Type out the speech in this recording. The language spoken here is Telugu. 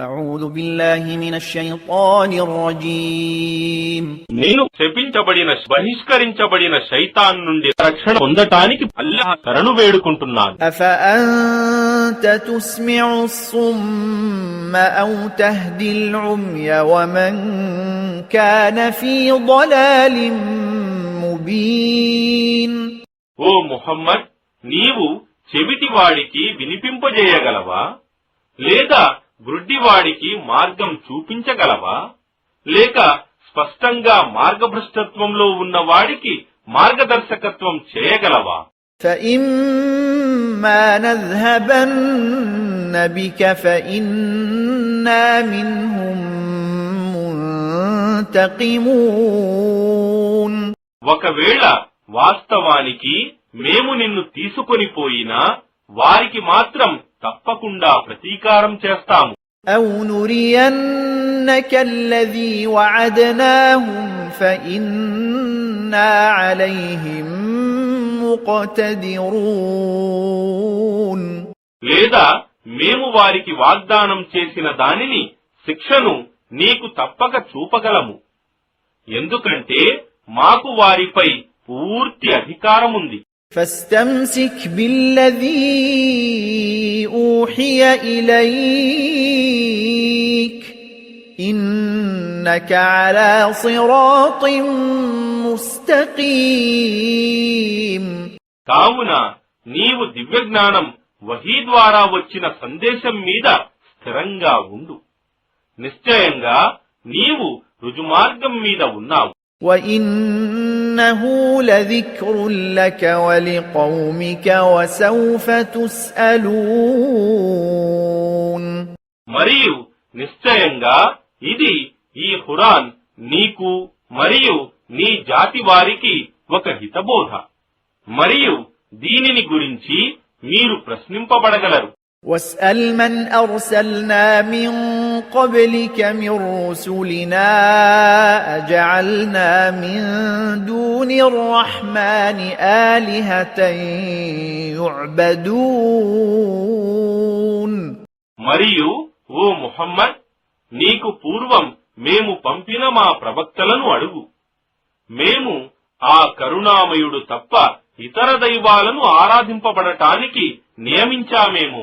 أعوذ بالله من الشيطان الرجيم నేను శపించబడిన బహిష్కరించబడిన శైతాన్ నుండి రక్షణ పొందటానికి అల్లాహ్ శరణు వేడుకుంటున్నాను. أفأنت تسمع الصم أو تهدي العمي ومن كان في ضلال مبين ఓ ముహమ్మద్, నీవు చెవిటివాడికి వినిపింపజేయగలవా, లేదా గుడ్డివాడికి మార్గం చూపించగలవా, లేక స్పష్టంగా మార్గభ్రష్టత్వంలో ఉన్న వాడికి మార్గదర్శకత్వం చేయగలవా? فإما نذهبن بك فإنا منهم منتقمون ఒకవేళ వాస్తవానికి మేము నిన్ను తీసుకొని పోయినా వారికి మాత్రం తప్పకుండా ప్రతీకారం చేస్తాము. أو نرينك الذي وعدناهم فإنا عليهم مقتدرون లేదా మేము వారికి వాగ్దానం చేసిన దానిని, శిక్షను నీకు తప్పక చూపగలము, ఎందుకంటే మాకు వారిపై పూర్తి అధికారముంది. فاستمسك بالذي أوحي إليك إنك على صراط مستقيم కావున నీవు దివ్యజ్ఞానం వహీ ద్వారా వచ్చిన సందేశం మీద స్థిరంగా ఉండు. నిశ్చయంగా నీవు రుజుమార్గం మీద ఉన్నావు. وَإِنَّهُ لَذِكْرٌ لَكَ وَلِقَوْمِكَ وَسَوْفَ تُسْأَلُونَ మరియు నిశ్చయంగా ఇది ఈ ఖురాన్ నీకు మరియు నీ జాతి వారికి ఒక హితబోధ, మరియు దీనిని గురించి మీరు ప్రశ్నింపబడగలరు. وَاسْأَلْ مَنْ أَرْسَلْنَا مِنْ قَبْلِكَ مِنْ رُسُلِنَا أَجَعَلْنَا مِنْ دُونِ الرَّحْمَنِ آلِهَةً يُعْبَدُونَ మరియు ఓ ముహమ్మద్, నీకు పూర్వం మేము పంపిన మా ప్రవక్తలను అడుగు, మేము ఆ కరుణామయుడు తప్ప ఇతర దైవాలను ఆరాధింపబడటానికి నియమించామేమో.